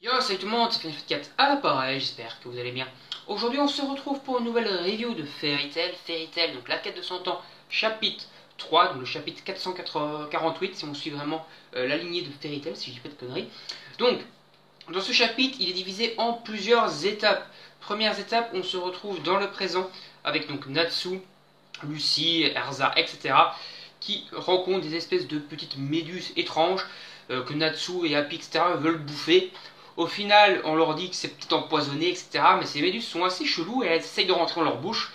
Yo, salut tout le monde, c'est Fenef4 à l'appareil, j'espère que vous allez bien. Aujourd'hui on se retrouve pour une nouvelle review de Fairy Tail, donc la quête de 100 ans, chapitre 3, donc le chapitre 448, si on suit vraiment la lignée de Fairy Tail, si je dis pas de conneries. Donc, dans ce chapitre, il est divisé en plusieurs étapes. Première étape, on se retrouve dans le présent, avec donc Natsu, Lucy, Erza, etc., qui rencontrent des espèces de petites méduses étranges que Natsu et Happy, etc., veulent bouffer. Au final, on leur dit que c'est peut-être empoisonné, etc. Mais ces méduses sont assez cheloues et elles essayent de rentrer dans leur bouche.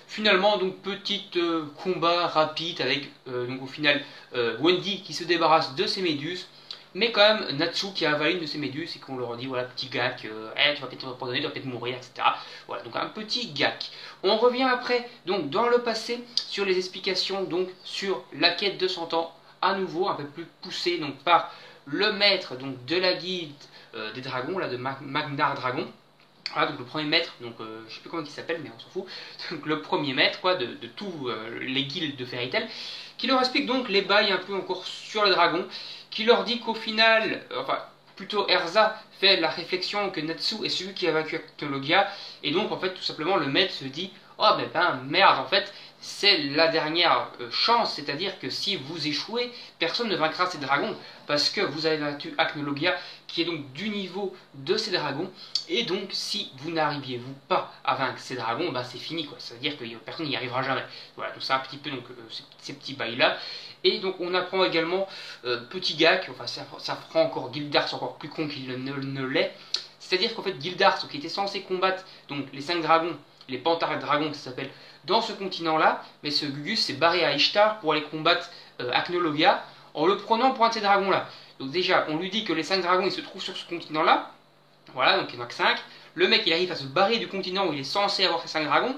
Finalement, donc petit combat rapide avec donc au final Wendy qui se débarrasse de ces méduses, mais quand même Natsu qui a avalé une de ces méduses et qu'on leur dit voilà petit gag, tu vas peut-être empoisonner, tu vas peut-être mourir, etc. Voilà, donc un petit gag. On revient après donc dans le passé sur les explications donc sur la quête de 100 ans, à nouveau un peu plus poussée donc par le maître donc de la guilde des dragons, là, de Magnar Dragon. Voilà, donc le premier maître, donc je sais plus comment il s'appelle, mais on s'en fout. Donc le premier maître, quoi, de tous les guildes de Fairy Tail, qui leur explique donc les bails un peu encore sur le dragon, qui leur dit qu'au final, enfin, plutôt Erza fait la réflexion que Natsu est celui qui a vaincu Acnologia, et donc en fait, tout simplement, le maître se dit, oh ben merde, en fait, c'est la dernière chance, c'est-à-dire que si vous échouez, personne ne vaincra ces dragons, parce que vous avez vaincu Acnologia, qui est donc du niveau de ces dragons, et donc si vous n'arriviez vous pas à vaincre ces dragons, bah c'est fini quoi, c'est-à-dire que personne n'y arrivera jamais. Voilà, donc c'est un petit peu donc ces petits bails là. Et donc on apprend également petit gag, enfin ça rend encore Gildars encore plus con qu'il ne l'est, c'est-à-dire qu'en fait Gildars qui était censé combattre donc les 5 dragons, les panthères dragons ça s'appelle, dans ce continent-là, mais ce Gugus s'est barré à Ishtar pour aller combattre Acnologia en le prenant pour un de ces dragons-là. Donc déjà, on lui dit que les 5 dragons, ils se trouvent sur ce continent-là. Voilà, donc il n'y en a que 5. Le mec, il arrive à se barrer du continent où il est censé avoir ces 5 dragons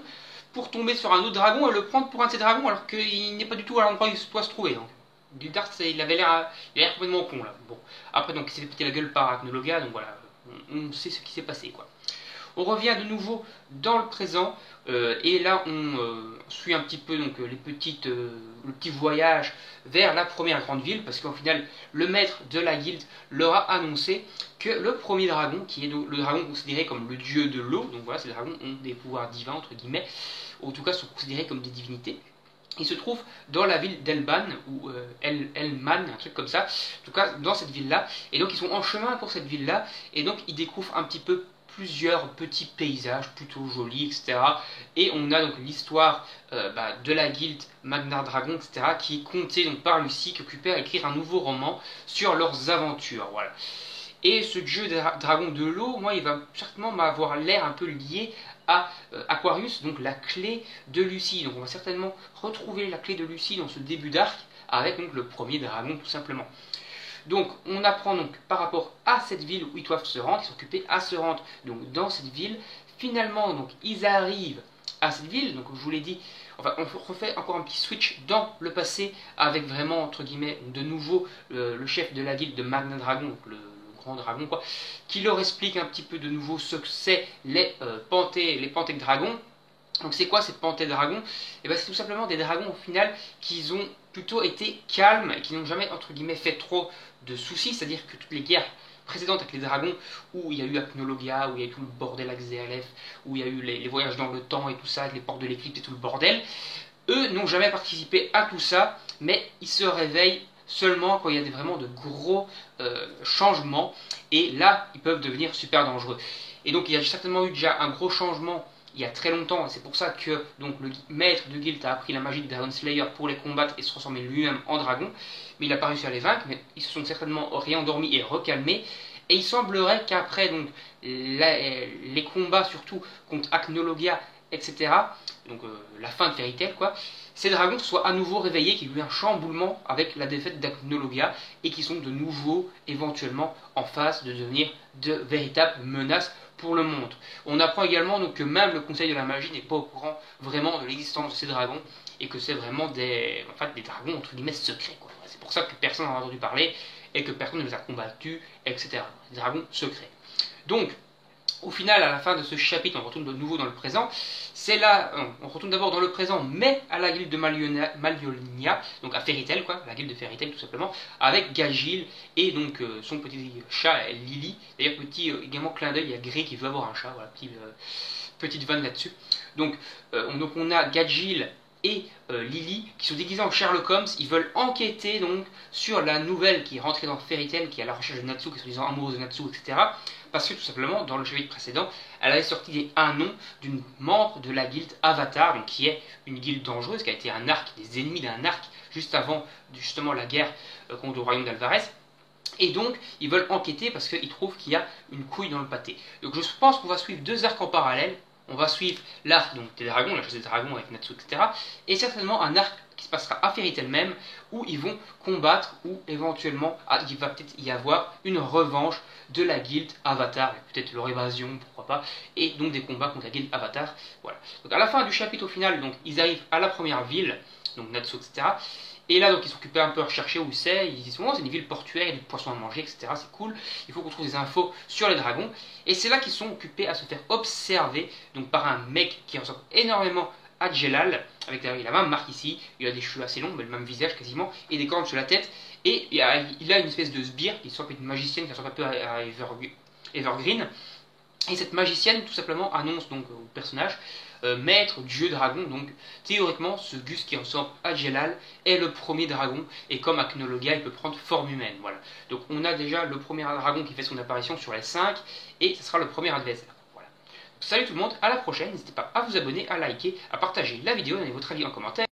pour tomber sur un autre dragon et le prendre pour un de ces dragons alors qu'il n'est pas du tout à l'endroit où il doit se trouver. Donc, Gildars, il avait l'air complètement con là. Bon, après, donc il s'est fait péter la gueule par Acnologia, donc voilà, on sait ce qui s'est passé quoi. On revient de nouveau dans le présent et là on suit un petit peu donc le petit voyage vers la première grande ville parce qu'au final le maître de la guilde leur a annoncé que le premier dragon, qui est le dragon considéré comme le dieu de l'eau, donc voilà, ces dragons ont des pouvoirs divins entre guillemets, ou en tout cas sont considérés comme des divinités. Il se trouve dans la ville d'Elban, ou Elman, un truc comme ça, en tout cas dans cette ville-là, et donc ils sont en chemin pour cette ville-là, et donc ils découvrent un petit peu plusieurs petits paysages plutôt jolis, etc. Et on a donc l'histoire de la guilde Magnar Dragon, etc., qui est contée donc, par Lucy, qui occupait à écrire un nouveau roman sur leurs aventures. Voilà. Et ce dieu dragon de l'eau, moi, il va certainement m'avoir l'air un peu lié à Aquarius, donc la clé de Lucy. Donc on va certainement retrouver la clé de Lucy dans ce début d'arc, avec donc le premier dragon tout simplement. Donc on apprend donc par rapport à cette ville où ils doivent se rendre, ils sont occupés à se rendre donc dans cette ville. Finalement donc ils arrivent à cette ville, donc je vous l'ai dit, enfin on refait encore un petit switch dans le passé avec vraiment entre guillemets de nouveau le chef de la guilde de Magna Dragon, donc le grand dragon quoi, qui leur explique un petit peu de nouveau ce que c'est les pantées dragons. Donc c'est quoi cette pantée de dragons? Et ben c'est tout simplement des dragons au final qui ont plutôt été calmes et qui n'ont jamais entre guillemets fait trop de soucis, c'est-à-dire que toutes les guerres précédentes avec les dragons, où il y a eu Acnologia, où il y a eu tout le bordel avec ZLF, où il y a eu les voyages dans le temps et tout ça, avec les portes de l'éclipse et tout le bordel, eux n'ont jamais participé à tout ça, mais ils se réveillent seulement quand il y a vraiment de gros changements, et là ils peuvent devenir super dangereux. Et donc il y a certainement eu déjà un gros changement il y a très longtemps, c'est pour ça que donc, le maître de guild a appris la magie de Dragon Slayer pour les combattre et se transformer lui-même en dragon, mais il n'a pas réussi à les vaincre, mais ils se sont certainement réendormis et recalmés, et il semblerait qu'après donc les combats surtout contre Acnologia, etc., donc la fin de Fairy Tail, quoi, ces dragons se soient à nouveau réveillés, qu'il y a eu un chamboulement avec la défaite d'Acnologia, et qui sont de nouveau éventuellement en phase de devenir de véritables menaces pour le monde. On apprend également donc, que même le Conseil de la Magie n'est pas au courant vraiment de l'existence de ces dragons, et que c'est vraiment des dragons entre guillemets secrets. C'est pour ça que personne n'en a entendu parler, et que personne ne les a combattus, etc. Des dragons secrets. Donc, au final, à la fin de ce chapitre, on retourne de nouveau dans le présent. C'est là, on retourne d'abord dans le présent, mais à la guilde de Malionia, donc à Fairy Tail, quoi, la guilde de Fairy Tail tout simplement, avec Gagil et donc son petit chat Lily. D'ailleurs, petit également clin d'œil, il y a Grey qui veut avoir un chat, voilà, petite vanne là-dessus. Donc, on a Gadgil et Lily qui sont déguisés en Sherlock Holmes. Ils veulent enquêter donc sur la nouvelle qui est rentrée dans Fairy Tail, qui est à la recherche de Natsu, qui est soi-disant amoureuse de Natsu, etc. Parce que tout simplement, dans le chapitre précédent, elle avait sorti un nom d'une membre de la guilde Avatar, donc qui est une guilde dangereuse, qui a été un arc, des ennemis d'un arc, juste avant justement la guerre contre le royaume d'Alvarez. Et donc, ils veulent enquêter parce qu'ils trouvent qu'il y a une couille dans le pâté. Donc, je pense qu'on va suivre deux arcs en parallèle. On va suivre l'arc des dragons, la chasse des dragons avec Natsu, etc. Et certainement un arc qui se passera à Fairy Tail même, où ils vont combattre, ou éventuellement, il va peut-être y avoir une revanche de la guilde Avatar, peut-être leur évasion, pourquoi pas, et donc des combats contre la guilde Avatar. Voilà. Donc à la fin du chapitre, au final, donc, ils arrivent à la première ville, donc Natsu, etc. Et là, donc, ils sont occupés un peu à rechercher où c'est. Ils disent, oh, c'est une ville portuaire, il y a du poisson à manger, etc. C'est cool. Il faut qu'on trouve des infos sur les dragons. Et c'est là qu'ils sont occupés à se faire observer donc, par un mec qui ressemble énormément à Jelal. Avec la même marque ici. Il a des cheveux assez longs, mais le même visage quasiment. Et des cornes sur la tête. Et il a une espèce de sbire qui ressemble à une magicienne qui ressemble un peu à Evergreen. Et cette magicienne, tout simplement, annonce donc au personnage maître, dieu dragon. Donc, théoriquement, ce Gus qui ressemble à Jelal est le premier dragon. Et comme Acnologia, il peut prendre forme humaine. Voilà. Donc, on a déjà le premier dragon qui fait son apparition sur les 5. Et ce sera le premier adversaire. Voilà. Donc, salut tout le monde, à la prochaine. N'hésitez pas à vous abonner, à liker, à partager la vidéo, donnez votre avis en commentaire.